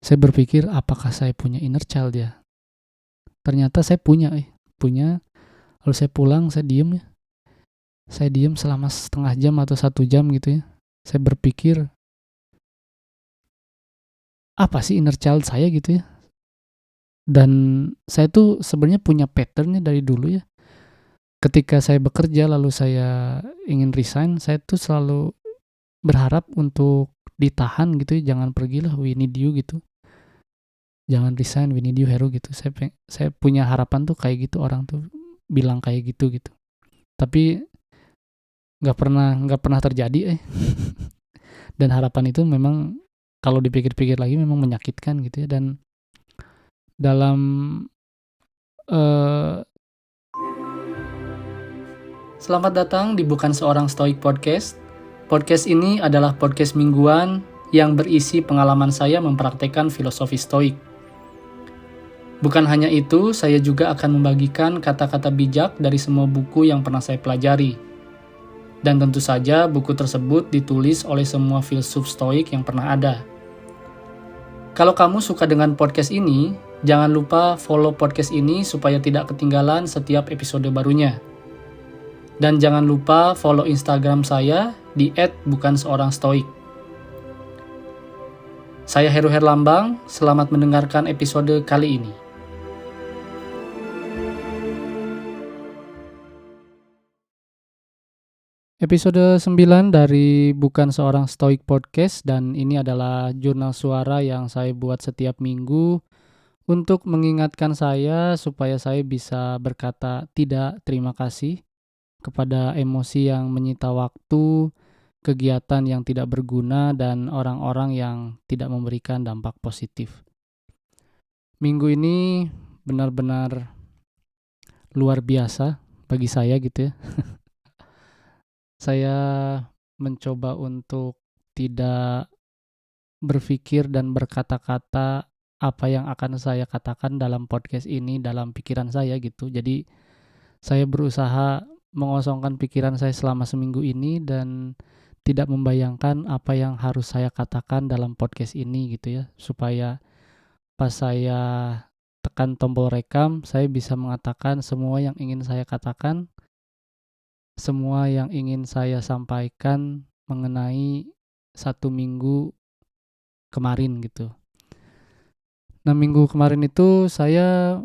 Saya berpikir apakah saya punya inner child ya? Ternyata saya punya. Lalu saya pulang, saya diem ya. Saya diem selama setengah jam atau 1 jam gitu ya. Saya berpikir, apa sih inner child saya gitu ya? Dan saya tuh sebenarnya punya patternnya dari dulu ya. Ketika saya bekerja lalu saya ingin resign, saya tuh selalu berharap untuk ditahan gitu ya, jangan pergilah, we need you gitu. Jangan resign, we need you hero gitu. Saya punya harapan tuh kayak gitu, orang tuh bilang kayak gitu gitu. Tapi nggak pernah terjadi. Dan harapan itu memang kalau dipikir-pikir lagi memang menyakitkan gitu ya. Dan dalam eh Selamat datang di Bukan Seorang Stoik Podcast. Podcast ini adalah podcast mingguan yang berisi pengalaman saya mempraktekkan filosofi stoik. Bukan hanya itu, saya juga akan membagikan kata-kata bijak dari semua buku yang pernah saya pelajari. Dan tentu saja buku tersebut ditulis oleh semua filsuf stoik yang pernah ada. Kalau kamu suka dengan podcast ini, jangan lupa follow podcast ini supaya tidak ketinggalan setiap episode barunya. Dan jangan lupa follow Instagram saya di @bukanseorangstoik. Saya Heru Herlambang, selamat mendengarkan episode kali ini. Episode 9 dari Bukan Seorang Stoik Podcast, dan ini adalah jurnal suara yang saya buat setiap minggu untuk mengingatkan saya supaya saya bisa berkata tidak terima kasih kepada emosi yang menyita waktu, kegiatan yang tidak berguna, dan orang-orang yang tidak memberikan dampak positif. Minggu ini benar-benar luar biasa bagi saya gitu ya. Saya mencoba untuk tidak berpikir dan berkata-kata apa yang akan saya katakan dalam podcast ini dalam pikiran saya gitu. Jadi saya berusaha mengosongkan pikiran saya selama seminggu ini dan tidak membayangkan apa yang harus saya katakan dalam podcast ini gitu ya, supaya pas saya tekan tombol rekam, saya bisa mengatakan semua yang ingin saya katakan, semua yang ingin saya sampaikan mengenai 1 minggu kemarin gitu. Nah, minggu kemarin itu saya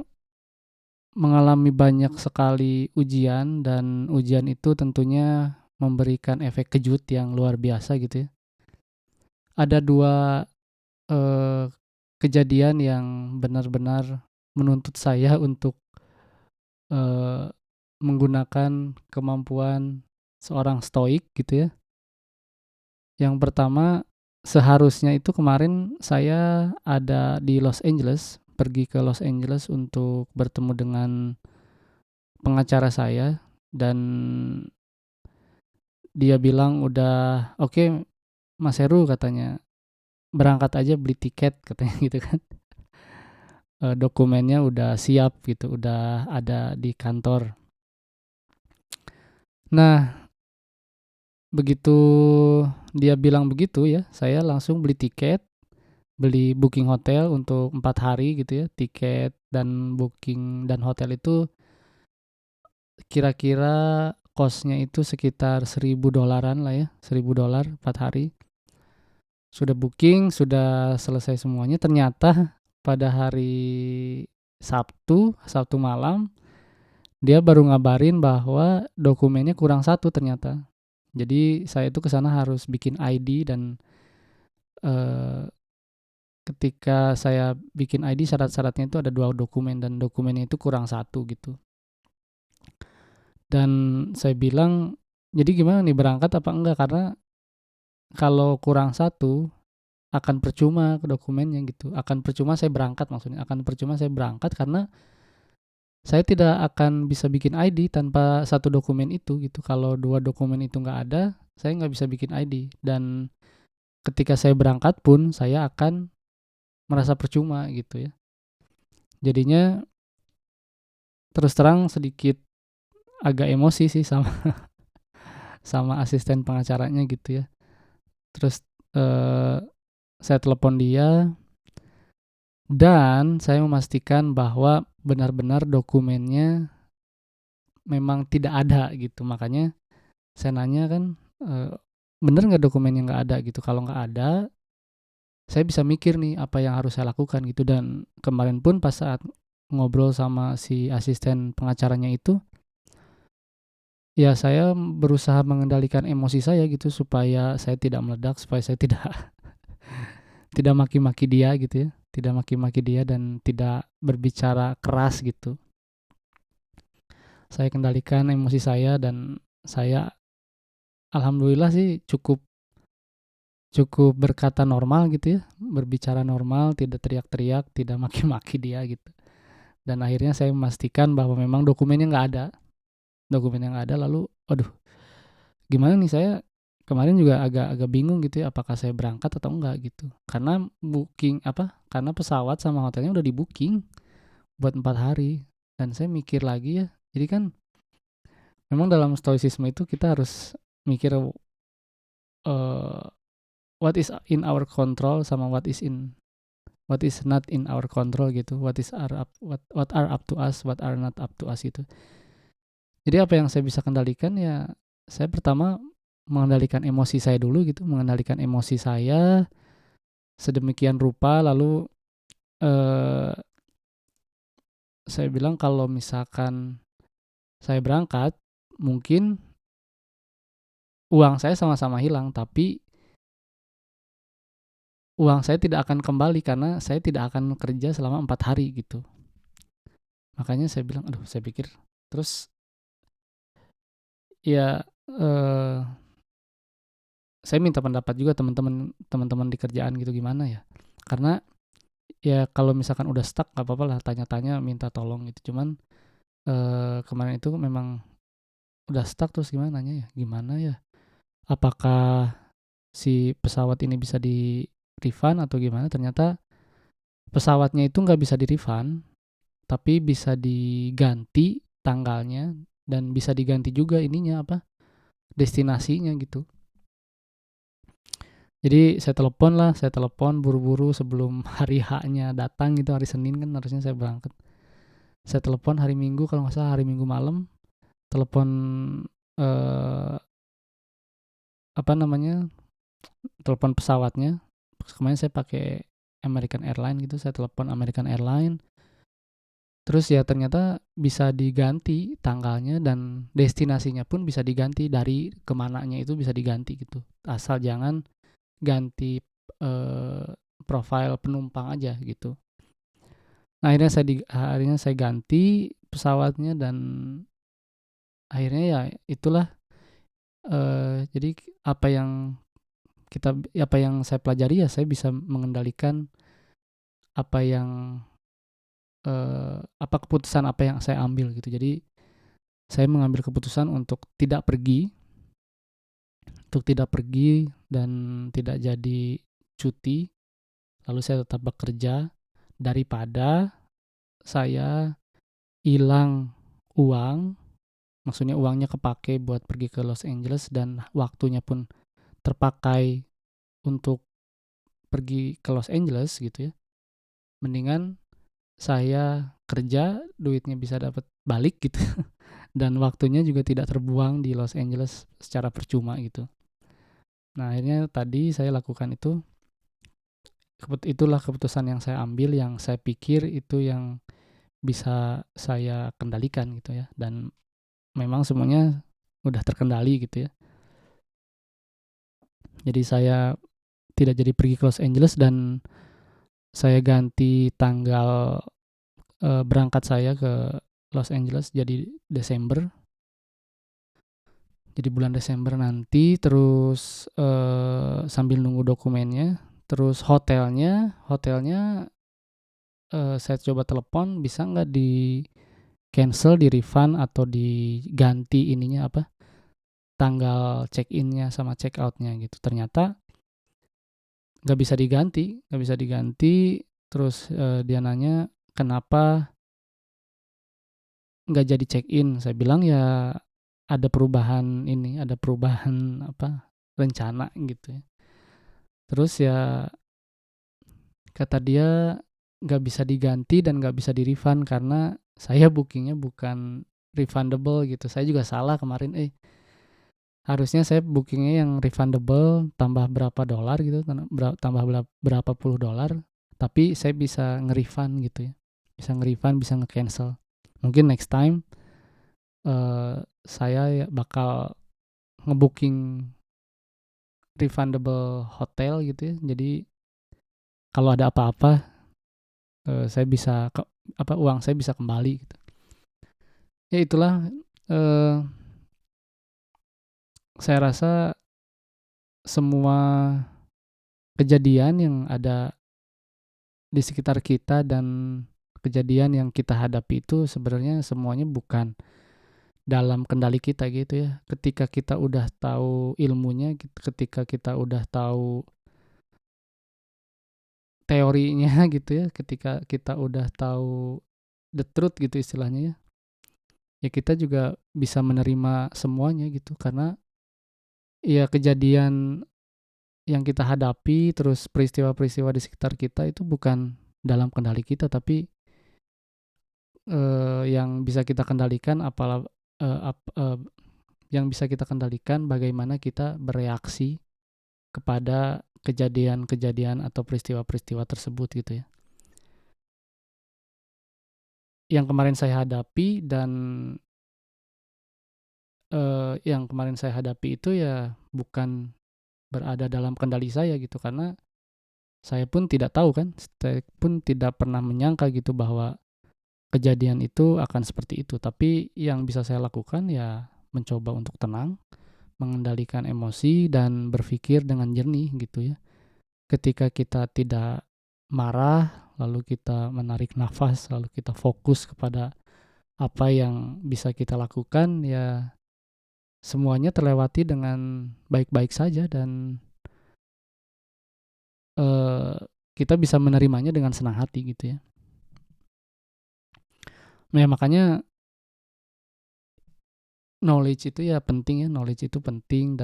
mengalami banyak sekali ujian, dan ujian itu tentunya memberikan efek kejut yang luar biasa gitu ya. Ada dua eh, kejadian yang benar-benar menuntut saya untuk eh, menggunakan kemampuan seorang stoik gitu ya. Yang pertama, seharusnya itu kemarin saya ada di Los Angeles, pergi ke Los Angeles untuk bertemu dengan pengacara saya, dan dia bilang udah oke, Mas Heru katanya, berangkat aja beli tiket katanya gitu kan. Dokumennya udah siap gitu, udah ada di kantor. Nah, begitu dia bilang begitu ya, saya langsung beli tiket, beli booking hotel untuk 4 hari gitu ya. Tiket dan booking dan hotel itu kira-kira kosnya itu sekitar $1.000 lah ya, $1.000 4 hari. Sudah booking, sudah selesai semuanya. Ternyata pada hari Sabtu malam, dia baru ngabarin bahwa dokumennya kurang satu ternyata. Jadi saya itu ke sana harus bikin ID, dan eh, ketika saya bikin ID, syarat-syaratnya itu ada 2 dokumen, dan dokumennya itu kurang satu gitu. Dan saya bilang, jadi gimana nih, berangkat apa enggak? Karena kalau kurang satu akan percuma ke dokumennya gitu. Akan percuma saya berangkat, maksudnya akan percuma saya berangkat karena saya tidak akan bisa bikin ID tanpa satu dokumen itu gitu. Kalau 2 dokumen itu nggak ada, saya nggak bisa bikin ID. Dan ketika saya berangkat pun saya akan merasa percuma gitu ya. Jadinya terus terang sedikit agak emosi sih sama sama asisten pengacaranya gitu ya. Terus saya telepon dia, Dan saya memastikan bahwa benar-benar dokumennya memang tidak ada gitu. Makanya saya nanya kan, bener nggak dokumennya nggak ada gitu. Kalau nggak ada, saya bisa mikir nih apa yang harus saya lakukan gitu. Dan kemarin pun pas saat ngobrol sama si asisten pengacaranya itu, ya saya berusaha mengendalikan emosi saya gitu supaya saya tidak meledak, supaya saya tidak tidak maki-maki dia gitu ya, tidak maki-maki dia dan tidak berbicara keras gitu. Saya kendalikan emosi saya dan saya alhamdulillah sih cukup cukup berkata normal gitu ya, berbicara normal, tidak teriak-teriak, tidak maki-maki dia gitu. Dan akhirnya saya memastikan bahwa memang dokumennya nggak ada. Lalu, aduh, gimana nih saya kemarin juga agak-agak bingung gitu ya, apakah saya berangkat atau enggak gitu. Karena karena pesawat sama hotelnya udah di booking buat 4 hari. Dan saya mikir lagi ya, jadi kan memang dalam stoicisme itu kita harus mikir uh, what is in our control sama what is not in our control gitu. What are up to us, what are not up to us itu. Jadi apa yang saya bisa kendalikan ya, saya pertama mengendalikan emosi saya dulu gitu, mengendalikan emosi saya sedemikian rupa. Lalu eh, saya bilang kalau misalkan saya berangkat, mungkin uang saya sama-sama hilang, tapi uang saya tidak akan kembali karena saya tidak akan kerja selama 4 hari gitu. Makanya saya bilang, aduh, saya pikir terus ya, saya minta pendapat juga teman-teman di kerjaan gitu, gimana ya. Karena ya kalau misalkan udah stuck nggak apa-apa lah, tanya-tanya minta tolong gitu. Cuman kemarin itu memang udah stuck, terus gimana ya, apakah si pesawat ini bisa di refund atau gimana. Ternyata pesawatnya itu nggak bisa di refund, tapi bisa diganti tanggalnya dan bisa diganti juga ininya apa, destinasinya gitu. Jadi saya telepon buru-buru sebelum hari H-nya datang gitu, hari Senin kan harusnya saya berangkat. Saya telepon hari Minggu, kalau nggak salah hari Minggu malam, telepon eh, apa namanya, telepon pesawatnya. Kemarin saya pakai American Airlines gitu, saya telepon American Airlines. Terus ya ternyata bisa diganti tanggalnya dan destinasinya pun bisa diganti, dari kemananya itu bisa diganti gitu. Asal jangan ganti eh, profil penumpang aja gitu. Nah, akhirnya saya ganti pesawatnya dan akhirnya ya itulah, jadi apa yang apa yang saya pelajari ya, saya bisa mengendalikan apa yang apa keputusan apa yang saya ambil gitu. Jadi saya mengambil keputusan untuk tidak pergi dan tidak jadi cuti, lalu saya tetap bekerja daripada saya hilang uang. Maksudnya uangnya kepake buat pergi ke Los Angeles dan waktunya pun terpakai untuk pergi ke Los Angeles gitu ya. Mendingan saya kerja, duitnya bisa dapat balik gitu dan waktunya juga tidak terbuang di Los Angeles secara percuma gitu. Nah, akhirnya tadi saya lakukan itu. Itulah keputusan yang saya ambil, yang saya pikir itu yang bisa saya kendalikan gitu ya. Dan memang semuanya udah terkendali gitu ya. Jadi saya tidak jadi pergi ke Los Angeles dan saya ganti tanggal berangkat saya ke Los Angeles jadi Desember. Jadi bulan Desember nanti. Terus sambil nunggu dokumennya, terus hotelnya saya coba telepon, bisa nggak di cancel, di refund atau diganti ininya apa, tanggal check innya sama check outnya gitu. Ternyata nggak bisa diganti. Terus dia nanya kenapa nggak jadi check in. Saya bilang ya ada perubahan apa, rencana gitu ya. Terus ya kata dia nggak bisa diganti dan nggak bisa di-refund karena saya bookingnya bukan refundable gitu. Saya juga salah kemarin, harusnya saya bookingnya yang refundable tambah berapa dolar gitu, tambah berapa puluh dolar, tapi saya bisa nge-refund gitu ya. Bisa nge-refund, bisa nge-cancel. Mungkin next time saya ya bakal ngebooking refundable hotel gitu ya. Jadi kalau ada apa-apa saya bisa uang saya bisa kembali gitu. Ya itulah, eh, saya rasa semua kejadian yang ada di sekitar kita dan kejadian yang kita hadapi itu sebenarnya semuanya bukan dalam kendali kita gitu ya. Ketika kita udah tahu ilmunya, ketika kita udah tahu teorinya gitu ya, ketika kita udah tahu the truth gitu istilahnya ya, ya kita juga bisa menerima semuanya gitu karena ya kejadian yang kita hadapi terus peristiwa-peristiwa di sekitar kita itu bukan dalam kendali kita tapi yang bisa kita kendalikan eh, ap- eh, yang bisa kita kendalikan bagaimana kita bereaksi kepada kejadian-kejadian atau peristiwa-peristiwa tersebut gitu ya. Yang kemarin saya hadapi dan yang kemarin saya hadapi itu ya bukan berada dalam kendali saya gitu karena saya pun tidak tahu kan, saya pun tidak pernah menyangka gitu bahwa kejadian itu akan seperti itu. Tapi yang bisa saya lakukan ya mencoba untuk tenang, mengendalikan emosi dan berpikir dengan jernih gitu ya. Ketika kita tidak marah, lalu kita menarik nafas, lalu kita fokus kepada apa yang bisa kita lakukan, ya semuanya terlewati dengan baik-baik saja dan eh, kita bisa menerimanya dengan senang hati gitu ya. Nah, makanya knowledge itu ya penting ya, knowledge itu penting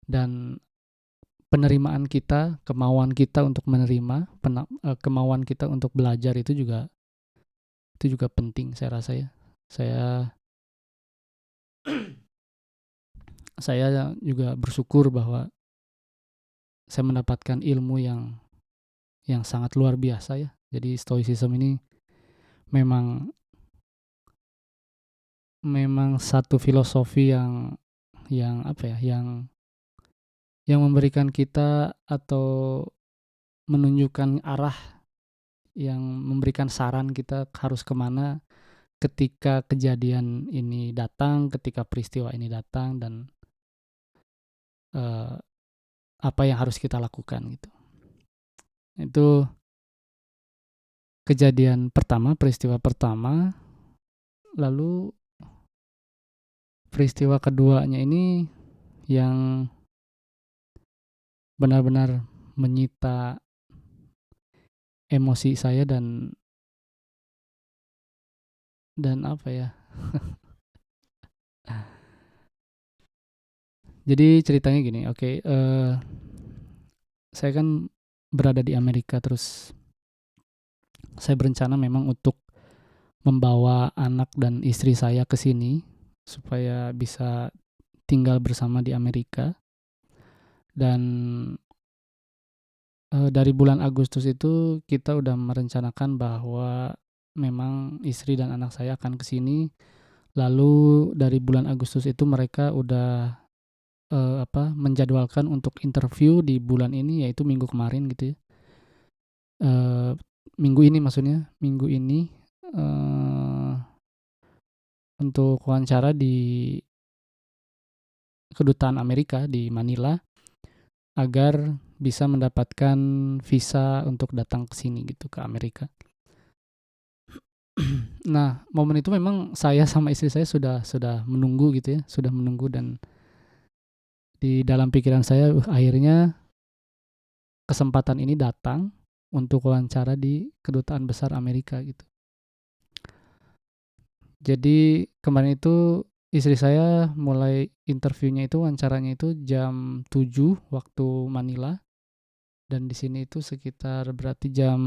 dan penerimaan kita, kemauan kita untuk menerima, kemauan kita untuk belajar itu juga penting saya rasa ya. Saya saya juga bersyukur bahwa saya mendapatkan ilmu yang sangat luar biasa ya. Jadi stoicism ini memang memang satu filosofi yang apa ya, yang memberikan kita atau menunjukkan arah, yang memberikan saran kita harus kemana ketika kejadian ini datang, ketika peristiwa ini datang dan eh, apa yang harus kita lakukan gitu. Itu kejadian pertama, peristiwa pertama. Lalu peristiwa keduanya ini yang benar-benar menyita emosi saya dan apa ya? Jadi ceritanya gini, oke, saya kan berada di Amerika terus saya berencana memang untuk membawa anak dan istri saya ke sini supaya bisa tinggal bersama di Amerika dan dari bulan Agustus itu kita udah merencanakan bahwa memang istri dan anak saya akan ke sini. Lalu dari bulan Agustus itu mereka udah menjadwalkan untuk interview di bulan ini yaitu minggu kemarin gitu ya. Eh, Minggu ini maksudnya, minggu ini eh, untuk wawancara di kedutaan Amerika di Manila agar bisa mendapatkan visa untuk datang ke sini gitu ke Amerika. Nah, momen itu memang saya sama istri saya sudah menunggu gitu ya, sudah menunggu dan di dalam pikiran saya akhirnya kesempatan ini datang untuk wawancara di kedutaan besar Amerika gitu. Jadi kemarin itu istri saya mulai interviewnya itu wawancaranya itu jam 7 waktu Manila. dan di sini itu sekitar berarti jam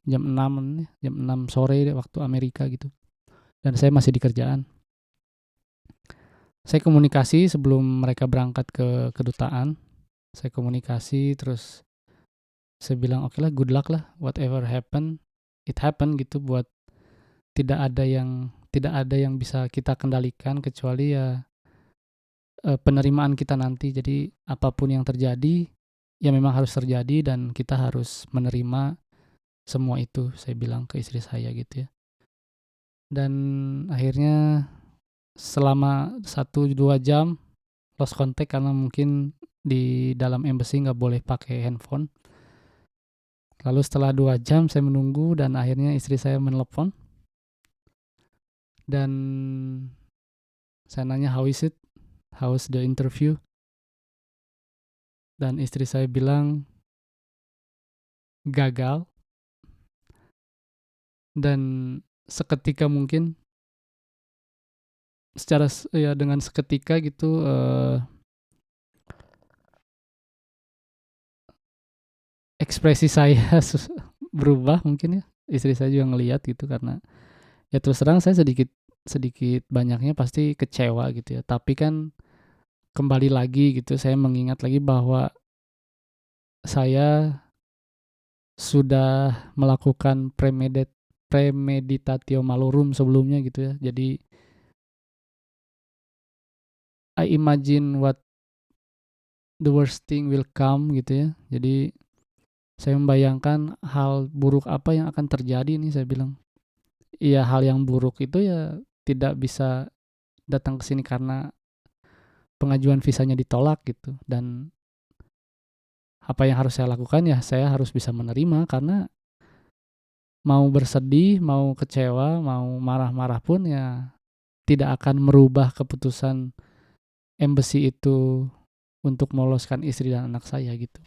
jam 6 nih, jam 6 sore waktu Amerika gitu. Dan saya masih di kerjaan. Saya komunikasi sebelum mereka berangkat ke kedutaan. Saya komunikasi terus saya bilang oke lah, good luck lah, whatever happen, it happen gitu. Buat tidak ada yang bisa kita kendalikan kecuali ya penerimaan kita nanti. Jadi apapun yang terjadi ya memang harus terjadi dan kita harus menerima semua itu, saya bilang ke istri saya gitu ya. Dan akhirnya selama 1-2 jam lost contact karena mungkin di dalam embassy nggak boleh pakai handphone. Lalu setelah 2 jam saya menunggu dan akhirnya istri saya menelepon dan saya nanya how is it, how was the interview, dan istri saya bilang gagal. Dan seketika mungkin ya dengan seketika gitu ekspresi saya berubah mungkin ya. Istri saya juga ngelihat gitu karena ya terus terang saya sedikit sedikit banyaknya pasti kecewa gitu ya. Tapi kan kembali lagi gitu saya mengingat lagi bahwa saya sudah melakukan premeditatio malorum sebelumnya gitu ya. Jadi I imagine what the worst thing will come gitu ya. Jadi saya membayangkan hal buruk apa yang akan terjadi nih, saya bilang. Iya, hal yang buruk itu ya tidak bisa datang ke sini karena pengajuan visanya ditolak gitu. Dan apa yang harus saya lakukan ya saya harus bisa menerima karena mau bersedih, mau kecewa, mau marah-marah pun ya tidak akan merubah keputusan embassy itu untuk meloloskan istri dan anak saya gitu.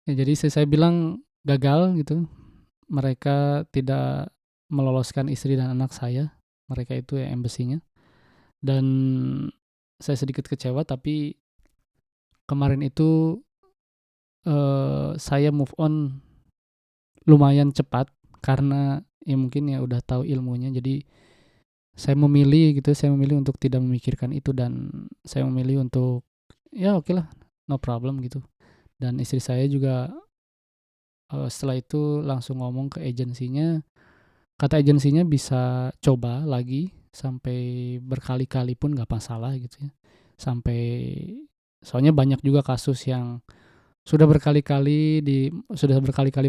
Ya, jadi saya bilang gagal gitu. Mereka tidak meloloskan istri dan anak saya. Mereka itu ya embassy-nya. Dan saya sedikit kecewa tapi kemarin itu saya move on lumayan cepat karena ya mungkin ya udah tahu ilmunya. Jadi saya memilih untuk tidak memikirkan itu dan saya memilih untuk ya oke lah, no problem gitu. Dan istri saya juga setelah itu langsung ngomong ke agensinya, kata agensinya bisa coba lagi sampai berkali-kali pun nggak masalah gitu ya. Sampai soalnya banyak juga kasus yang sudah berkali-kali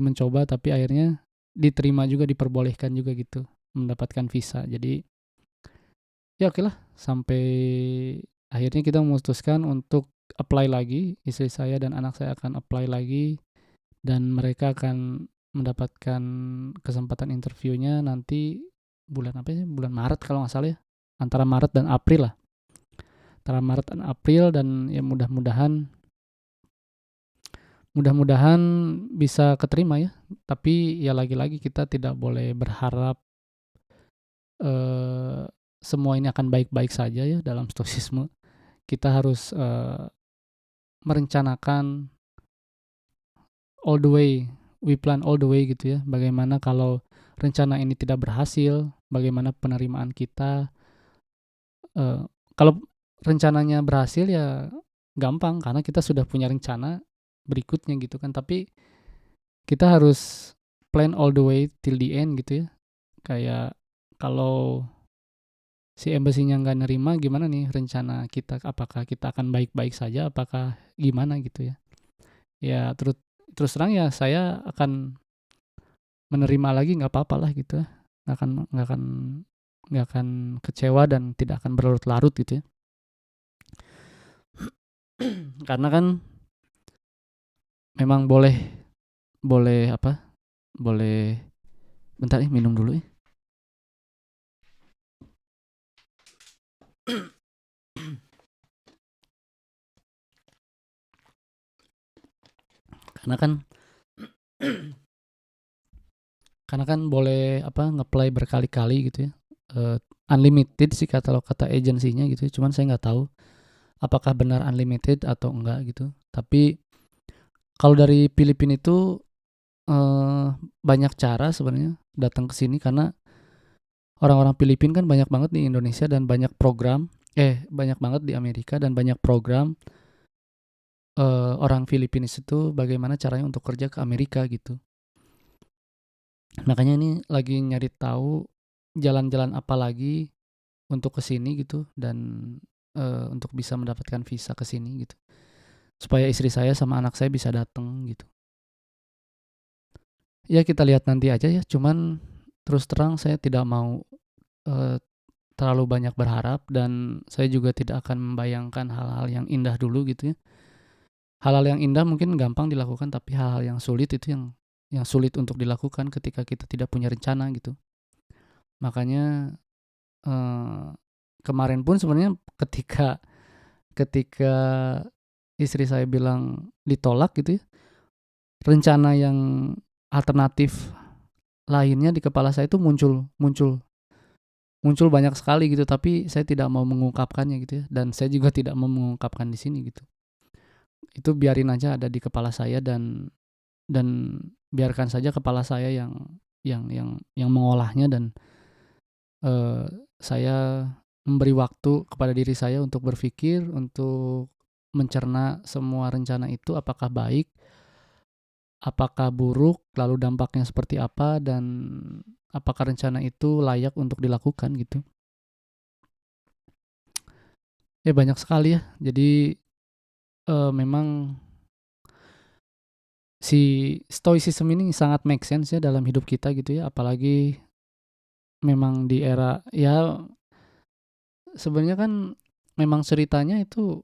mencoba tapi akhirnya diterima juga, diperbolehkan juga gitu mendapatkan visa. Jadi ya oke lah, sampai akhirnya kita memutuskan untuk apply lagi. Istri saya dan anak saya akan apply lagi dan mereka akan mendapatkan kesempatan interviewnya nanti bulan apa sih? Bulan Maret kalau nggak salah ya. Antara Maret dan April lah. Antara Maret dan April dan ya mudah-mudahan bisa keterima ya. Tapi ya lagi-lagi kita tidak boleh berharap semua ini akan baik-baik saja ya dalam stoicisme. Kita harus merencanakan all the way, we plan all the way gitu ya. Bagaimana kalau rencana ini tidak berhasil, bagaimana penerimaan kita. Kalau rencananya berhasil ya gampang karena kita sudah punya rencana berikutnya gitu kan. Tapi kita harus plan all the way till the end gitu ya. Kayak kalau si embassy-nya nggak nerima gimana nih rencana kita, apakah kita akan baik-baik saja, apakah gimana gitu ya. Ya terus terang ya saya akan menerima lagi, nggak apa-apa lah gitu ya. Nggak akan kecewa dan tidak akan berlarut-larut gitu ya. Karena kan memang boleh bentar minum dulu ya. karena kan boleh ngeplay berkali-kali gitu ya. Unlimited sih kata agensinya gitu ya. Cuman saya nggak tahu apakah benar unlimited atau enggak gitu. Tapi kalau dari Filipina itu banyak cara sebenarnya datang ke sini, karena orang-orang Filipina kan banyak banget di Indonesia dan banyak program, banyak banget di Amerika dan banyak program orang Filipina itu bagaimana caranya untuk kerja ke Amerika gitu. Makanya ini lagi nyari tahu jalan-jalan apa lagi untuk ke sini gitu, dan untuk bisa mendapatkan visa ke sini gitu. Supaya istri saya sama anak saya bisa datang gitu. Ya kita lihat nanti aja ya, cuman terus terang saya tidak mau eh, terlalu banyak berharap, dan saya juga tidak akan membayangkan hal-hal yang indah dulu gitu ya. Hal-hal yang indah mungkin gampang dilakukan, tapi hal-hal yang sulit itu yang sulit untuk dilakukan ketika kita tidak punya rencana gitu. Makanya eh, kemarin pun sebenarnya ketika ketika istri saya bilang ditolak gitu ya, rencana yang alternatif lainnya di kepala saya itu muncul muncul muncul banyak sekali gitu, tapi saya tidak mau mengungkapkannya gitu ya, dan saya juga tidak mau mengungkapkan di sini gitu. Itu biarin aja ada di kepala saya, dan biarkan saja kepala saya yang mengolahnya, dan eh, saya memberi waktu kepada diri saya untuk berpikir, untuk mencerna semua rencana itu, apakah baik, apakah buruk, lalu dampaknya seperti apa, dan apakah rencana itu layak untuk dilakukan gitu. Ya banyak sekali ya. Jadi memang si stoicism ini sangat make sense ya dalam hidup kita gitu ya. Apalagi memang di era ya, sebenarnya kan memang ceritanya itu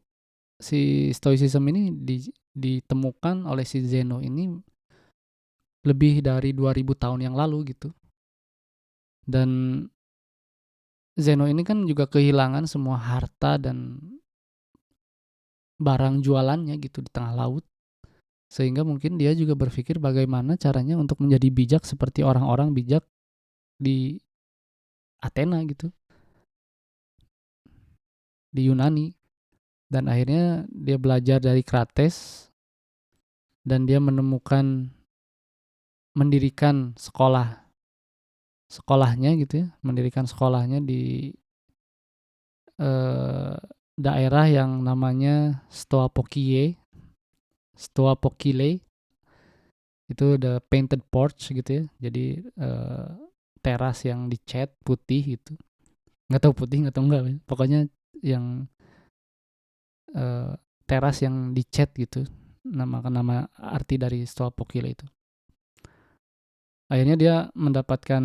si stoicism ini ditemukan oleh si Zeno ini lebih dari 2000 tahun yang lalu gitu. Dan Zeno ini kan juga kehilangan semua harta dan barang jualannya gitu di tengah laut. Sehingga mungkin dia juga berpikir bagaimana caranya untuk menjadi bijak seperti orang-orang bijak di Athena gitu, di Yunani. Dan akhirnya dia belajar dari Krates, dan dia menemukan mendirikan sekolahnya gitu ya, mendirikan sekolahnya di daerah yang namanya Stoa Pokile. Itu the painted porch gitu ya, jadi teras yang dicat putih gitu, nggak tahu putih nggak tahu enggak, pokoknya yang eh, teras yang dicat gitu, nama arti dari Stoa Pokile itu. Akhirnya dia mendapatkan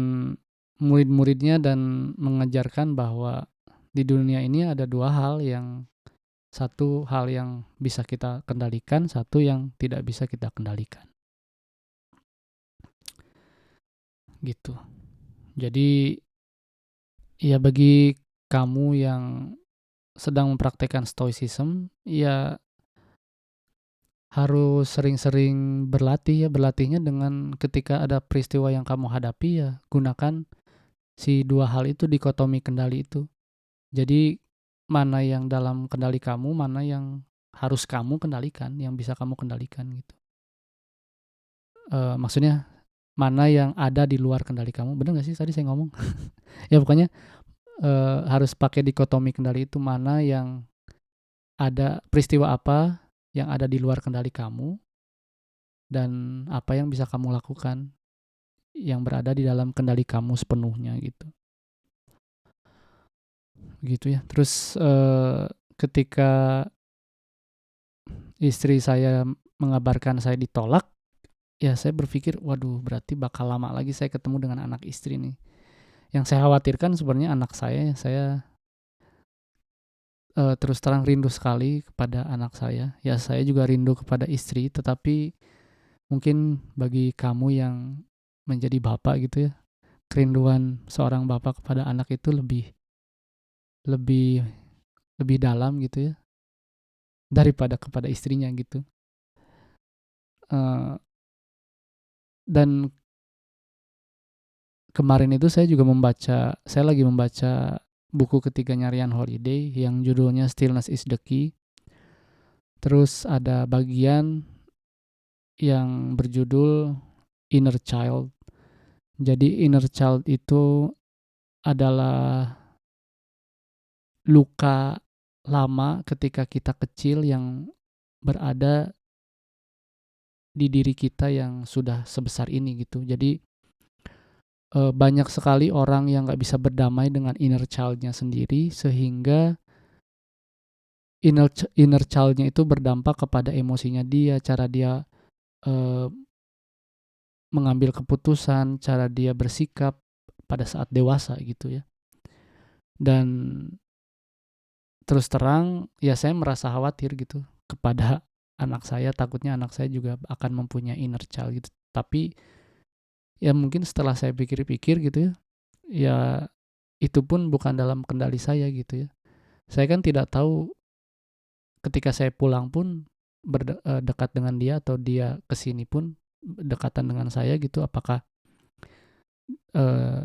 murid-muridnya dan mengajarkan bahwa di dunia ini ada dua hal, satu hal yang bisa kita kendalikan, satu yang tidak bisa kita kendalikan gitu. Jadi ya bagi kamu yang sedang mempraktekkan stoicism, ya harus sering-sering berlatih ya, berlatihnya dengan ketika ada peristiwa yang kamu hadapi, ya gunakan si dua hal itu, dikotomi kendali itu. Jadi mana yang dalam kendali kamu, mana yang harus kamu kendalikan, yang bisa kamu kendalikan gitu. Maksudnya mana yang ada di luar kendali kamu, bener gak sih tadi saya ngomong? Ya pokoknya harus pakai dikotomi kendali itu, mana yang ada peristiwa apa yang ada di luar kendali kamu, dan apa yang bisa kamu lakukan yang berada di dalam kendali kamu sepenuhnya gitu. Gitu ya. Terus ketika istri saya mengabarkan saya ditolak, ya saya berpikir, waduh berarti bakal lama lagi saya ketemu dengan anak istri nih. Yang saya khawatirkan sebenarnya anak saya terus terang rindu sekali kepada anak saya. Ya saya juga rindu kepada istri, tetapi mungkin bagi kamu yang menjadi bapak gitu ya, kerinduan seorang bapak kepada anak itu lebih lebih lebih dalam gitu ya daripada kepada istrinya gitu. Eh, dan kemarin itu saya lagi membaca buku ketiganya Ryan Holiday yang judulnya Stillness is the Key. Terus ada bagian yang berjudul inner child. Jadi inner child itu adalah luka lama ketika kita kecil yang berada di diri kita yang sudah sebesar ini gitu. Jadi banyak sekali orang yang nggak bisa berdamai dengan inner child-nya sendiri, sehingga inner child-nya itu berdampak kepada emosinya dia, cara dia eh, mengambil keputusan, cara dia bersikap pada saat dewasa gitu ya. Dan terus terang ya saya merasa khawatir gitu kepada anak saya, takutnya anak saya juga akan mempunyai inner child gitu. Tapi ya mungkin setelah saya pikir-pikir gitu ya, ya itu pun bukan dalam kendali saya gitu ya. Saya kan tidak tahu ketika saya pulang pun dekat dengan dia, atau dia kesini pun dekatan dengan saya gitu, apakah eh,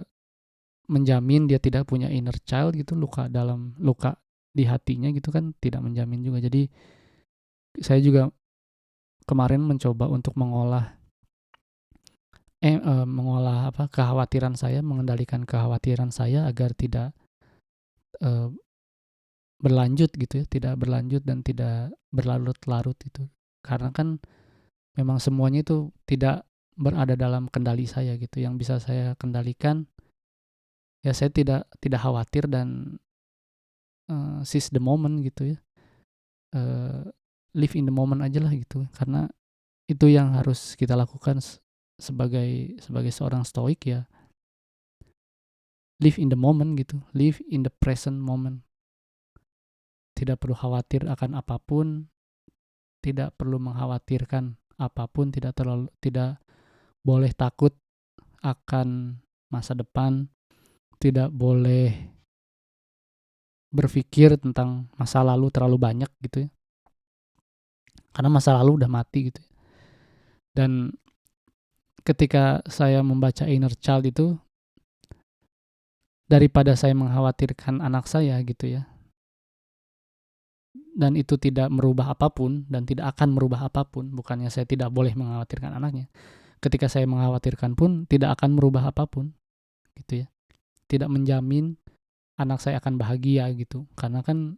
menjamin dia tidak punya inner child gitu, luka di hatinya gitu kan, tidak menjamin juga. Jadi saya juga kemarin mencoba untuk mengolah apa kekhawatiran saya, mengendalikan kekhawatiran saya agar tidak eh, berlanjut gitu ya, tidak berlanjut dan tidak berlarut-larut itu. Karena kan memang semuanya itu tidak berada dalam kendali saya gitu. Yang bisa saya kendalikan ya saya tidak khawatir dan seize the moment gitu ya. Uh, Live in the moment aja lah gitu. Karena itu yang harus kita lakukan sebagai seorang stoik ya. Live in the moment gitu. Live in the present moment. Tidak perlu khawatir akan apapun, tidak perlu mengkhawatirkan apapun, tidak boleh takut akan masa depan, tidak boleh berpikir tentang masa lalu terlalu banyak gitu ya. Karena masa lalu udah mati gitu ya. Dan ketika saya membaca inner child itu, daripada saya mengkhawatirkan anak saya gitu ya, dan itu tidak merubah apapun dan tidak akan merubah apapun, bukannya saya tidak boleh mengkhawatirkan anaknya. Ketika saya mengkhawatirkan pun tidak akan merubah apapun gitu ya. Tidak menjamin anak saya akan bahagia gitu. Karena kan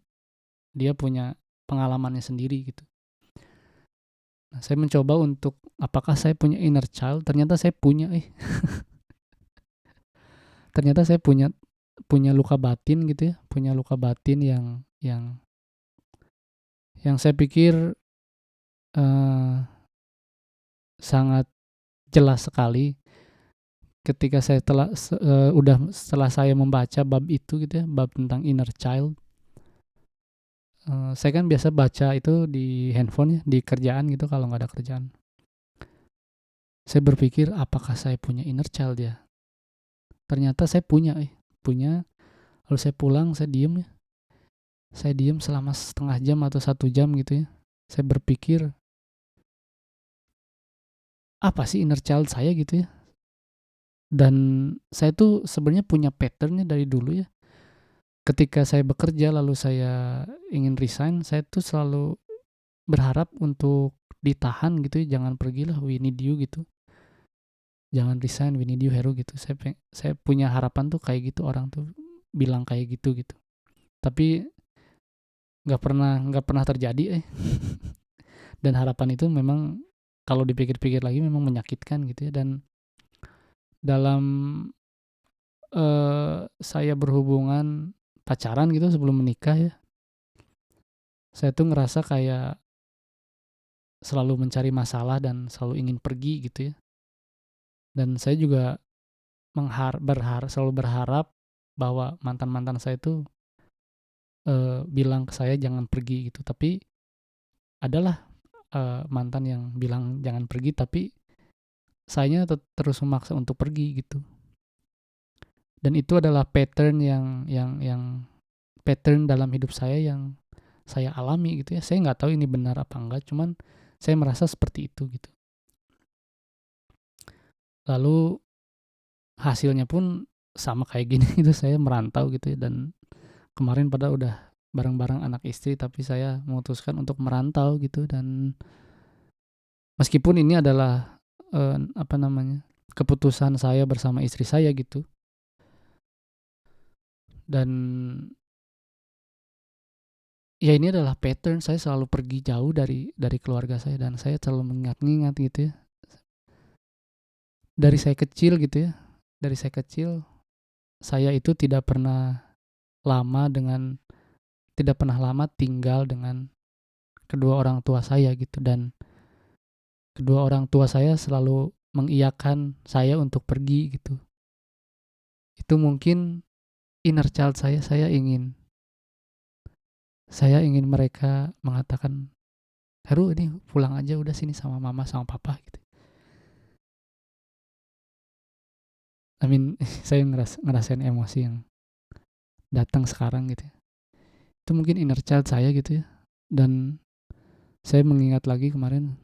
dia punya pengalamannya sendiri gitu. Nah, saya mencoba untuk apakah saya punya inner child? Ternyata saya punya. Ternyata saya punya luka batin gitu ya, punya luka batin yang saya pikir uh, sangat jelas sekali ketika saya setelah saya membaca bab itu gitu ya, bab tentang inner child. Saya kan biasa baca itu di handphone ya, di kerjaan gitu kalau nggak ada kerjaan. Saya berpikir apakah saya punya inner child ya? Ternyata saya punya. Lalu saya pulang, saya diem ya. Saya diem selama setengah jam atau 1 jam gitu ya. Saya berpikir, apa sih inner child saya gitu ya. Dan saya tuh sebenarnya punya patternnya dari dulu ya. Ketika saya bekerja lalu saya ingin resign, saya tuh selalu berharap untuk ditahan gitu ya. Jangan pergilah, we need you gitu. Jangan resign, we need you hero gitu. Saya punya harapan tuh kayak gitu, orang tuh bilang kayak gitu gitu. Tapi nggak pernah terjadi. Dan harapan itu memang kalau dipikir-pikir lagi memang menyakitkan gitu ya. Dan dalam saya berhubungan pacaran gitu sebelum menikah ya, saya tuh ngerasa kayak selalu mencari masalah dan selalu ingin pergi gitu ya. Dan saya juga selalu berharap bahwa mantan-mantan saya tuh bilang ke saya jangan pergi gitu. Tapi adalah mantan yang bilang jangan pergi, tapi sayanya terus memaksa untuk pergi gitu. Dan itu adalah pattern pattern dalam hidup saya yang saya alami gitu ya. Saya nggak tahu ini benar apa enggak, cuman saya merasa seperti itu gitu. Lalu hasilnya pun sama kayak gini gitu, saya merantau gitu ya. Dan kemarin pada udah bareng-bareng anak istri, tapi saya memutuskan untuk merantau gitu. Dan meskipun ini adalah apa namanya, keputusan saya bersama istri saya gitu, dan ya ini adalah pattern saya selalu pergi jauh dari keluarga saya, dan saya selalu mengingat-ingat gitu ya, dari saya kecil gitu ya, dari saya kecil saya itu tidak pernah lama tinggal dengan kedua orang tua saya gitu, dan kedua orang tua saya selalu mengiyakan saya untuk pergi gitu. Itu mungkin inner child saya ingin mereka mengatakan, Heru ini pulang aja udah sini sama mama sama papa gitu. I mean, saya ngerasain emosi yang datang sekarang gitu ya. Itu mungkin inner child saya gitu ya. Dan saya mengingat lagi kemarin,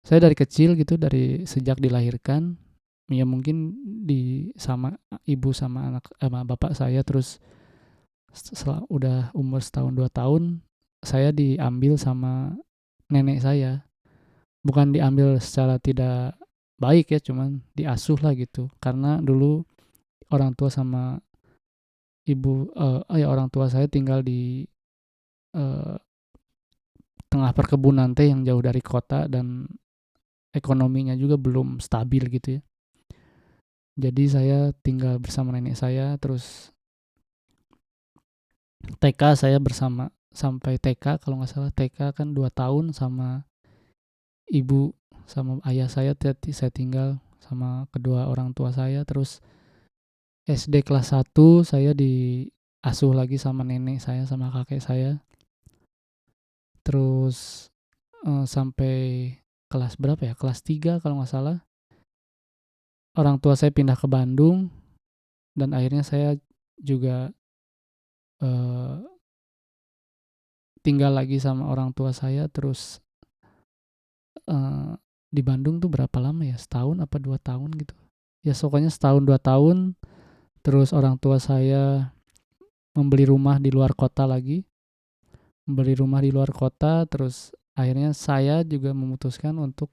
saya dari kecil gitu, dari sejak dilahirkan, ya mungkin sama ibu sama sama bapak saya, terus setelah udah umur setahun 2 tahun, saya diambil sama nenek saya. Bukan diambil secara tidak baik ya, cuman diasuh lah gitu. Karena dulu orang tua sama orang tua saya tinggal di eh, tengah perkebunan teh yang jauh dari kota, dan ekonominya juga belum stabil gitu ya. Jadi saya tinggal bersama nenek saya, terus TK saya bersama sampai TK, kalau nggak salah TK kan 2 tahun sama ibu sama ayah saya tinggal sama kedua orang tua saya. Terus SD kelas 1 saya diasuh lagi sama nenek saya sama kakek saya. Terus sampai kelas berapa ya? Kelas 3 kalau nggak salah. Orang tua saya pindah ke Bandung, dan akhirnya saya juga eh, tinggal lagi sama orang tua saya. Terus eh, di Bandung tuh berapa lama ya? Setahun apa 2 tahun gitu. Ya pokoknya setahun 2 tahun. Terus orang tua saya membeli rumah di luar kota lagi. Membeli rumah di luar kota, terus akhirnya saya juga memutuskan untuk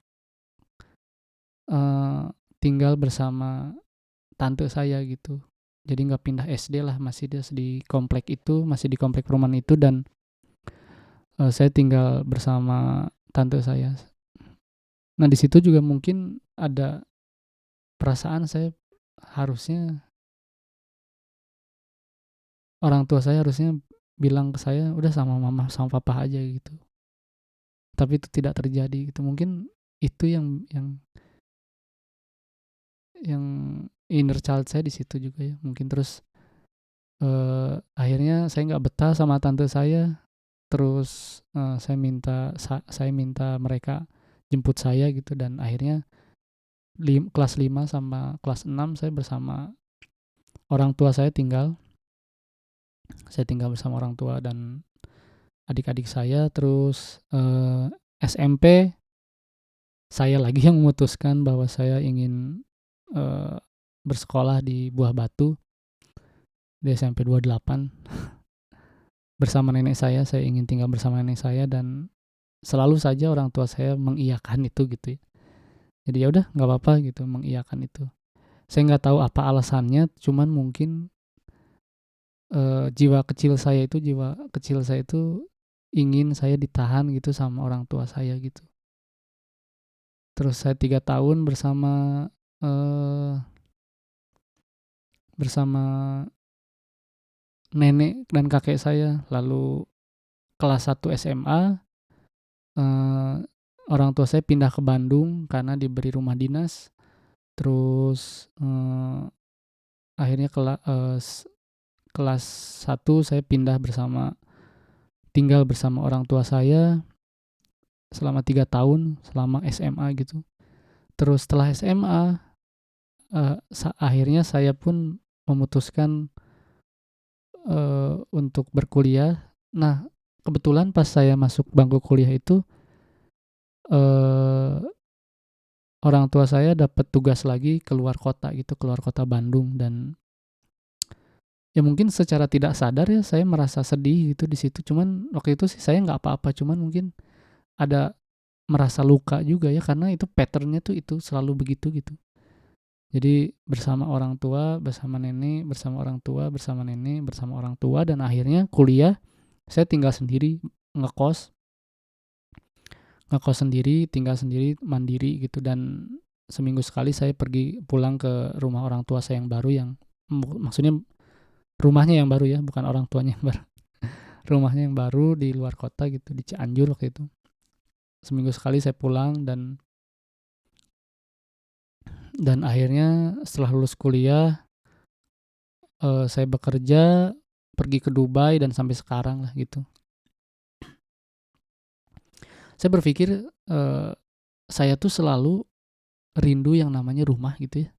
eh, tinggal bersama tante saya gitu. Jadi nggak pindah SD lah, masih di komplek itu, masih di komplek perumahan itu, dan saya tinggal bersama tante saya. Nah di situ juga mungkin ada perasaan saya, harusnya orang tua saya harusnya bilang ke saya udah sama mama sama papa aja gitu. Tapi itu tidak terjadi gitu. Mungkin itu yang inner child saya di situ juga ya. Mungkin terus akhirnya saya nggak betah sama tante saya. Terus saya minta mereka jemput saya gitu, dan akhirnya kelas 5 sama kelas 6 saya bersama orang tua saya tinggal. Saya tinggal bersama orang tua dan adik-adik saya. Terus SMP saya lagi yang memutuskan bahwa saya ingin eh, bersekolah di Buah Batu di SMP 28 bersama nenek saya ingin tinggal bersama nenek saya, dan selalu saja orang tua saya mengiyakan itu gitu ya. Jadi ya udah nggak apa-apa gitu mengiyakan itu. Saya nggak tahu apa alasannya, cuman mungkin jiwa kecil saya itu ingin saya ditahan gitu sama orang tua saya gitu. Terus saya 3 tahun eh, bersama nenek dan kakek saya. Lalu kelas 1 SMA eh, orang tua saya pindah ke Bandung karena diberi rumah dinas. Terus akhirnya kelas 1 saya tinggal bersama orang tua saya selama 3 tahun selama SMA gitu. Terus setelah SMA akhirnya saya pun memutuskan untuk berkuliah. Nah kebetulan pas saya masuk bangku kuliah itu eh, orang tua saya dapat tugas lagi keluar kota gitu, keluar kota Bandung. Dan Ya mungkin secara tidak sadar ya saya merasa sedih gitu di situ, cuman waktu itu sih saya nggak apa-apa, cuman mungkin ada merasa luka juga ya karena itu pattern-nya tuh itu selalu begitu gitu. Jadi bersama orang tua, bersama nenek, bersama orang tua, bersama nenek, bersama orang tua, dan akhirnya kuliah saya tinggal sendiri, ngekos, ngekos sendiri, tinggal sendiri, mandiri gitu, dan seminggu sekali saya pergi pulang ke rumah orang tua saya yang baru, yang maksudnya rumahnya yang baru ya, bukan orang tuanya yang baru. Rumahnya yang baru di luar kota gitu, di Cianjur waktu itu. Seminggu sekali saya pulang, dan akhirnya setelah lulus kuliah saya bekerja, pergi ke Dubai, dan sampai sekarang lah gitu. Saya berpikir saya tuh selalu rindu yang namanya rumah gitu ya.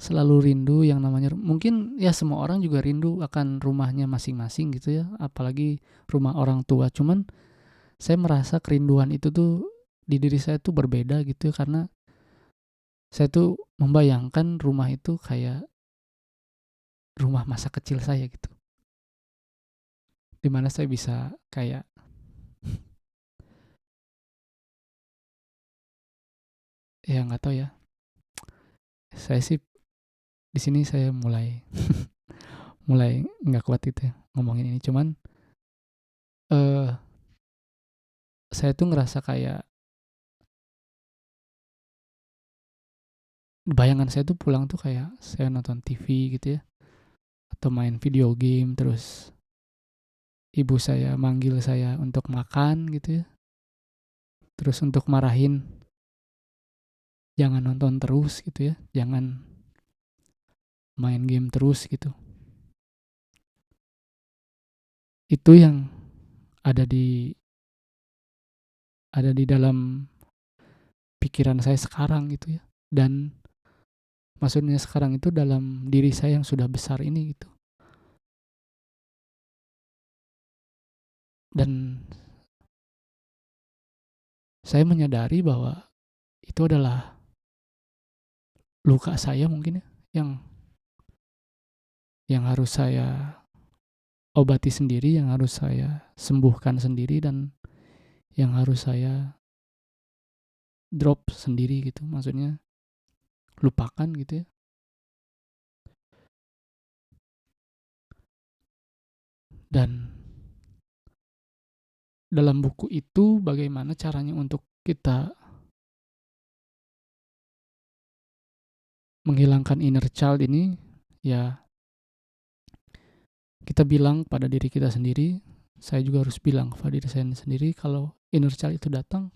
Selalu rindu yang namanya, mungkin ya semua orang juga rindu akan rumahnya masing-masing gitu ya, apalagi rumah orang tua. Cuman saya merasa kerinduan itu tuh di diri saya tuh berbeda gitu ya, karena saya tuh membayangkan rumah itu kayak rumah masa kecil saya gitu. Dimana saya bisa kayak, ya nggak tahu ya. Saya sih di sini saya mulai mulai nggak kuat gitu ya ngomongin ini. Cuman eh saya tuh ngerasa kayak bayangan saya tuh pulang tuh kayak saya nonton TV gitu ya, atau main video game, terus ibu saya manggil saya untuk makan gitu ya, terus untuk marahin jangan nonton terus gitu ya, jangan main game terus gitu. Itu yang ada di dalam pikiran saya sekarang gitu ya. Dan maksudnya sekarang itu dalam diri saya yang sudah besar ini gitu. Dan saya menyadari bahwa itu adalah luka saya mungkin ya, yang harus saya obati sendiri, yang harus saya sembuhkan sendiri, dan yang harus saya drop sendiri gitu. Maksudnya lupakan gitu ya. Dan dalam buku itu bagaimana caranya untuk kita menghilangkan inner child ini, ya kita bilang pada diri kita sendiri, saya juga harus bilang pada diri saya sendiri kalau inner child itu datang,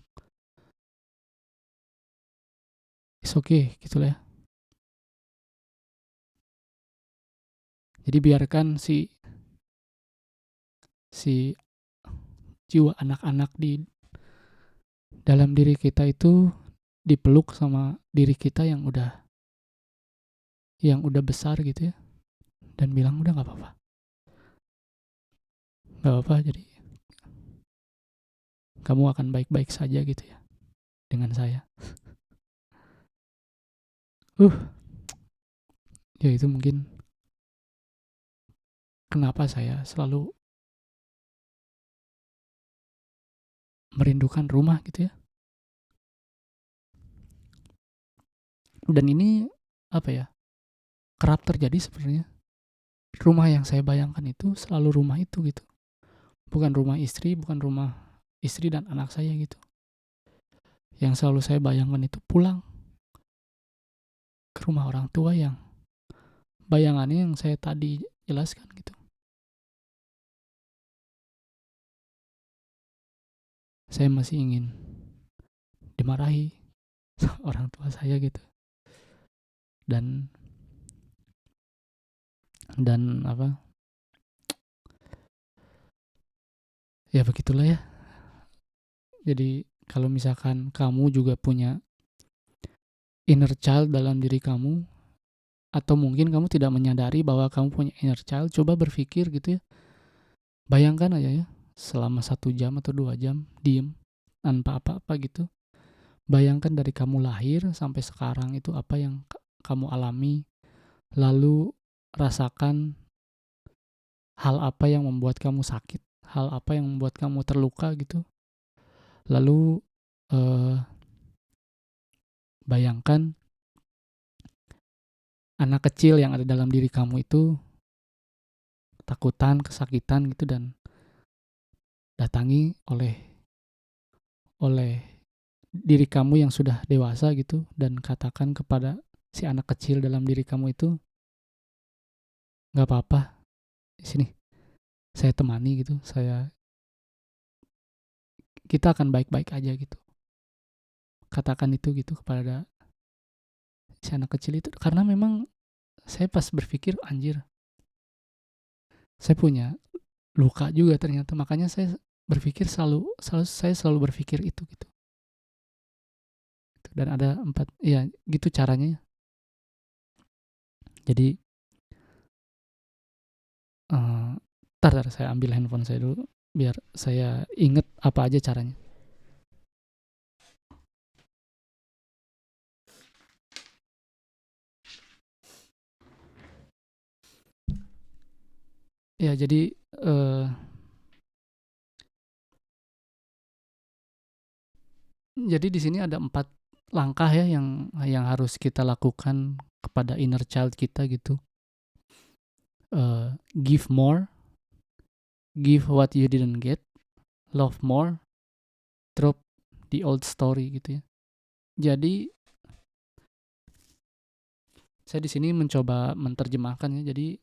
it's okay gitu lah ya. Jadi biarkan si jiwa anak-anak di dalam diri kita itu dipeluk sama diri kita yang udah besar gitu ya, dan bilang udah nggak apa-apa, nggak apa-apa, jadi kamu akan baik-baik saja gitu ya dengan saya. Ya itu mungkin kenapa saya selalu merindukan rumah gitu ya. Dan ini apa ya, kerap terjadi sebenarnya. Rumah yang saya bayangkan itu selalu rumah itu gitu, bukan rumah istri, bukan rumah istri dan anak saya gitu. Yang selalu saya bayangkan itu pulang ke rumah orang tua, yang bayangannya yang saya tadi jelaskan gitu. Saya masih ingin dimarahi orang tua saya gitu, dan apa ya, begitulah ya. Jadi kalau misalkan kamu juga punya inner child dalam diri kamu, atau mungkin kamu tidak menyadari bahwa kamu punya inner child, coba berpikir gitu ya. Bayangkan aja ya, selama 1 jam atau 2 jam diem tanpa apa-apa gitu. Bayangkan dari kamu lahir sampai sekarang itu apa yang kamu alami, lalu rasakan hal apa yang membuat kamu sakit, hal apa yang membuat kamu terluka gitu. Lalu bayangkan anak kecil yang ada dalam diri kamu itu takutan, kesakitan gitu, dan datangi oleh diri kamu yang sudah dewasa gitu, dan katakan kepada si anak kecil dalam diri kamu itu, nggak apa-apa, sini saya temani gitu, kita akan baik-baik aja gitu. Katakan itu gitu kepada si anak kecil itu, karena memang saya pas berpikir, anjir, saya punya luka juga ternyata, makanya saya berpikir saya selalu berpikir itu gitu. Dan ada 4, ya gitu caranya. Jadi tar saya ambil handphone saya dulu biar saya inget apa aja caranya. Ya jadi di sini ada 4 langkah ya yang harus kita lakukan kepada inner child kita gitu. Give more, give what you didn't get, love more, drop the old story gitu ya. Jadi saya di sini mencoba menerjemahkan ya. Jadi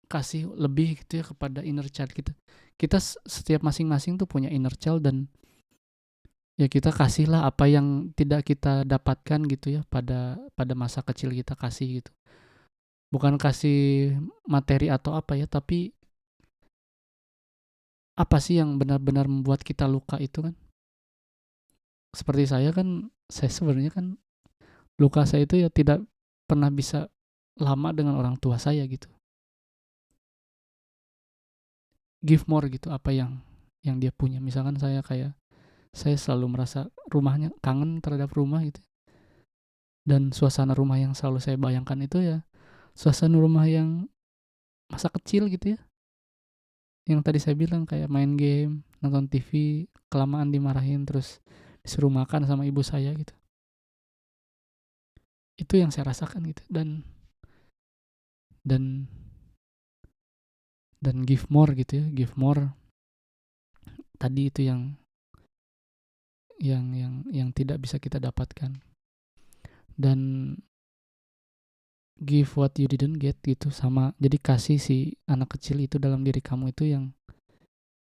kasih lebih gitu ya kepada inner child kita. Kita setiap masing-masing tuh punya inner child, dan ya kita kasihlah apa yang tidak kita dapatkan gitu ya pada masa kecil kita, kasih gitu. Bukan kasih materi atau apa ya, tapi apa sih yang benar-benar membuat kita luka itu kan. Seperti saya sebenarnya kan luka saya itu ya tidak pernah bisa lama dengan orang tua saya gitu. Give more gitu, apa yang dia punya. Misalkan saya selalu merasa rumahnya, kangen terhadap rumah gitu. Dan suasana rumah yang selalu saya bayangkan itu ya suasana rumah yang masa kecil gitu ya. Yang tadi saya bilang kayak main game, nonton TV, kelamaan dimarahin, terus disuruh makan sama ibu saya gitu. Itu yang saya rasakan gitu. Dan give more gitu ya, give more. Tadi itu yang tidak bisa kita dapatkan. Dan give what you didn't get gitu, sama jadi kasih si anak kecil itu dalam diri kamu itu yang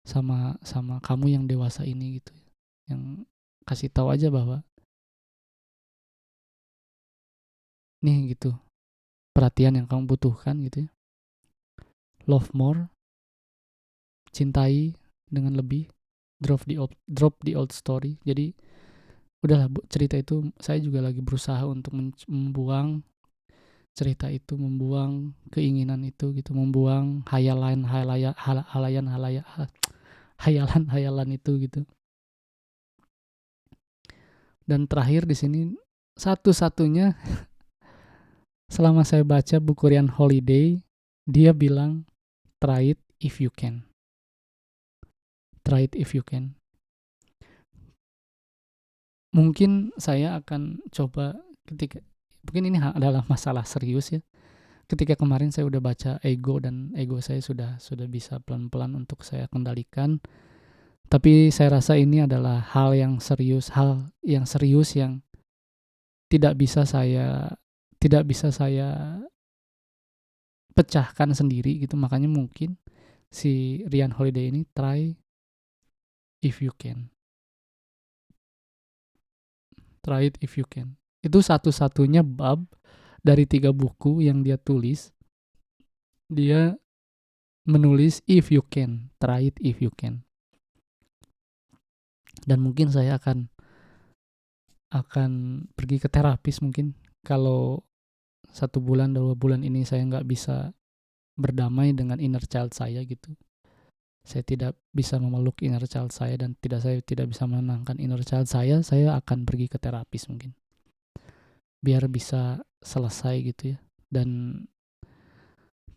sama kamu yang dewasa ini gitu, yang kasih tahu aja bahwa nih gitu perhatian yang kamu butuhkan gitu ya. Love more, cintai dengan lebih, drop the old story. Jadi udahlah Bu, cerita itu saya juga lagi berusaha untuk membuang cerita itu, membuang keinginan itu gitu, membuang hayalan itu gitu. Dan terakhir di sini satu-satunya selama saya baca buku Ryan Holiday, dia bilang try it if you can. Try it if you can. Mungkin saya akan coba mungkin ini adalah masalah serius ya. Ketika kemarin saya udah baca ego, dan ego saya sudah bisa pelan-pelan untuk saya kendalikan. Tapi saya rasa ini adalah hal yang serius yang tidak bisa saya pecahkan sendiri gitu. Makanya mungkin si Ryan Holiday ini try if you can. Try it if you can. Itu satu-satunya bab dari 3 buku yang dia tulis. Dia menulis if you can, try it if you can. Dan mungkin saya akan pergi ke terapis mungkin kalau 1 bulan 2 bulan ini saya nggak bisa berdamai dengan inner child saya gitu. Saya tidak bisa memeluk inner child saya, dan saya tidak bisa menenangkan inner child saya akan pergi ke terapis mungkin. Biar bisa selesai gitu ya. Dan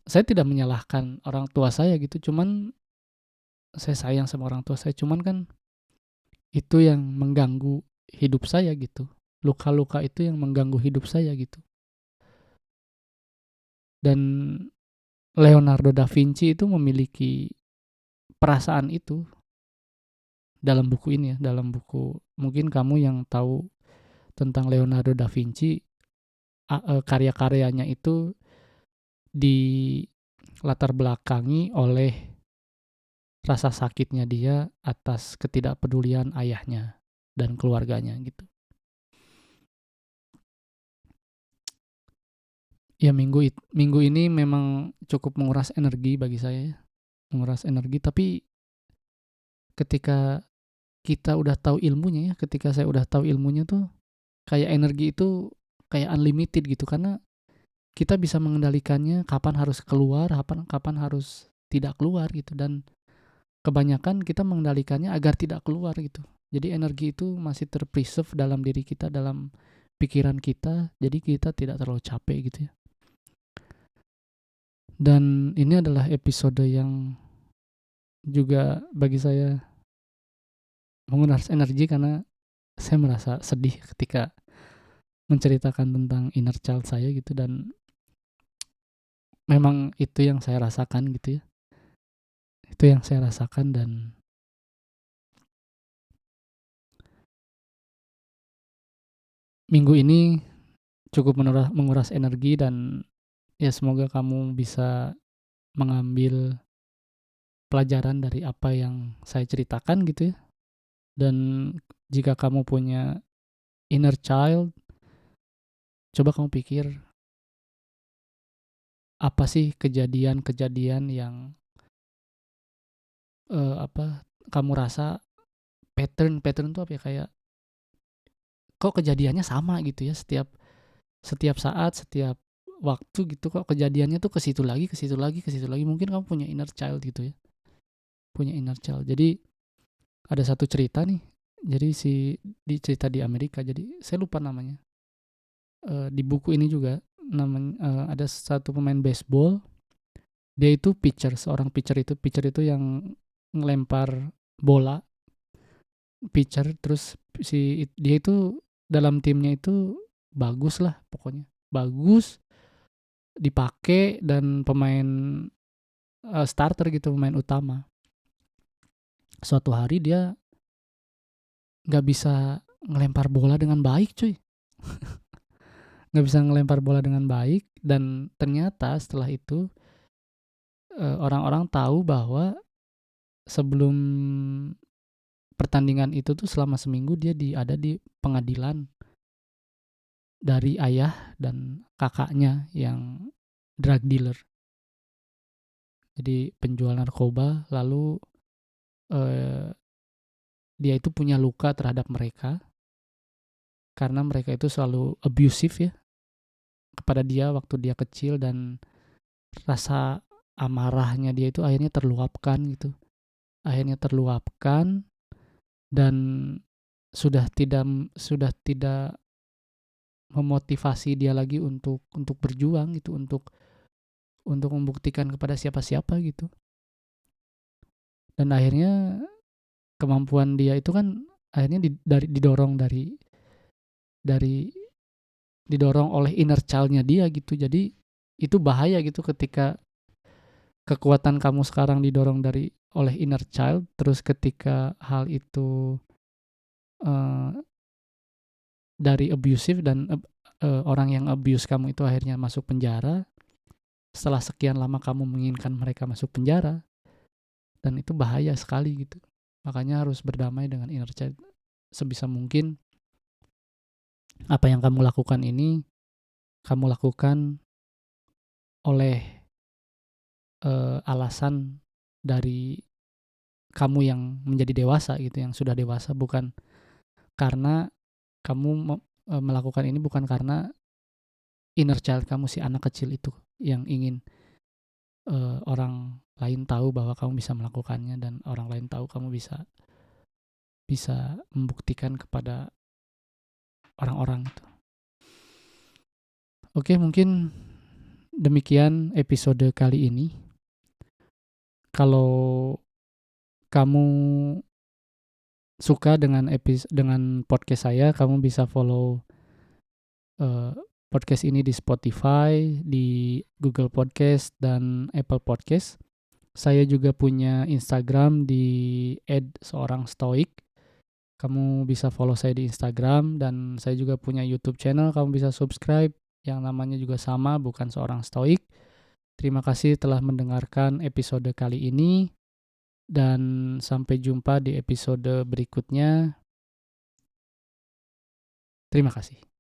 saya tidak menyalahkan orang tua saya gitu, cuman saya sayang sama orang tua saya, cuman kan itu yang mengganggu hidup saya gitu. Luka-luka itu yang mengganggu hidup saya gitu. Dan Leonardo da Vinci itu memiliki perasaan itu dalam buku ini ya, dalam buku, mungkin kamu yang tahu tentang Leonardo da Vinci, karya-karyanya itu dilatar belakangi oleh rasa sakitnya dia atas ketidakpedulian ayahnya dan keluarganya gitu. Ya minggu ini memang cukup menguras energi bagi saya ya. Menguras energi, tapi ketika kita udah tahu ilmunya ya, ketika saya udah tahu ilmunya tuh kayak energi itu kayak unlimited gitu, karena kita bisa mengendalikannya kapan harus keluar, kapan harus tidak keluar gitu, dan kebanyakan kita mengendalikannya agar tidak keluar gitu. Jadi energi itu masih terpreserve dalam diri kita, dalam pikiran kita, jadi kita tidak terlalu capek gitu ya. Dan ini adalah episode yang juga bagi saya menguras energi, karena saya merasa sedih ketika menceritakan tentang inner child saya gitu, dan memang itu yang saya rasakan gitu ya. Itu yang saya rasakan, dan minggu ini cukup menguras energi, dan ya semoga kamu bisa mengambil pelajaran dari apa yang saya ceritakan gitu ya. Dan jika kamu punya inner child, coba kamu pikir apa sih kejadian-kejadian yang kamu rasa pattern tuh apa ya, kayak kok kejadiannya sama gitu ya, setiap setiap saat, setiap waktu gitu, kok kejadiannya tuh ke situ lagi, ke situ lagi, ke situ lagi. Mungkin kamu punya inner child gitu ya. Punya inner child. Jadi ada satu cerita nih. Jadi di cerita di Amerika. Jadi saya lupa namanya. Di buku ini juga namanya, ada satu pemain baseball. Dia itu pitcher, seorang pitcher itu yang ngelempar bola, pitcher. Terus dia itu dalam timnya itu bagus lah pokoknya. Bagus, dipakai, dan pemain starter gitu, pemain utama. Suatu hari dia nggak bisa ngelempar bola dengan baik, cuy. Nggak bisa ngelempar bola dengan baik, dan ternyata setelah itu orang-orang tahu bahwa sebelum pertandingan itu tuh selama seminggu dia ada di pengadilan dari ayah dan kakaknya yang drug dealer. Jadi penjual narkoba, lalu eh, dia itu punya luka terhadap mereka karena mereka itu selalu abusive ya kepada dia waktu dia kecil, dan rasa amarahnya dia itu akhirnya terluapkan gitu. Akhirnya terluapkan, dan sudah tidak memotivasi dia lagi untuk berjuang gitu, untuk membuktikan kepada siapa-siapa gitu. Dan akhirnya kemampuan dia itu kan akhirnya dari didorong oleh inner child-nya dia gitu. Jadi itu bahaya gitu, ketika kekuatan kamu sekarang didorong oleh inner child, terus ketika hal itu eh, dari abusive, dan orang yang abuse kamu itu akhirnya masuk penjara, setelah sekian lama kamu menginginkan mereka masuk penjara, dan itu bahaya sekali gitu. Makanya harus berdamai dengan inner child sebisa mungkin. Apa yang kamu lakukan ini kamu lakukan oleh alasan dari kamu yang menjadi dewasa gitu, yang sudah dewasa, bukan karena kamu melakukan ini bukan karena inner child kamu, si anak kecil itu yang ingin orang lain tahu bahwa kamu bisa melakukannya, dan orang lain tahu kamu bisa bisa membuktikan kepada orang-orang itu. Oke, mungkin demikian episode kali ini. Kalau kamu suka dengan podcast saya, kamu bisa follow eh, podcast ini di Spotify, di Google Podcast, dan Apple Podcast. Saya juga punya Instagram di @seorangstoik. Kamu bisa follow saya di Instagram, dan saya juga punya YouTube channel. Kamu bisa subscribe, yang namanya juga sama, bukan seorang stoik. Terima kasih telah mendengarkan episode kali ini, dan sampai jumpa di episode berikutnya. Terima kasih.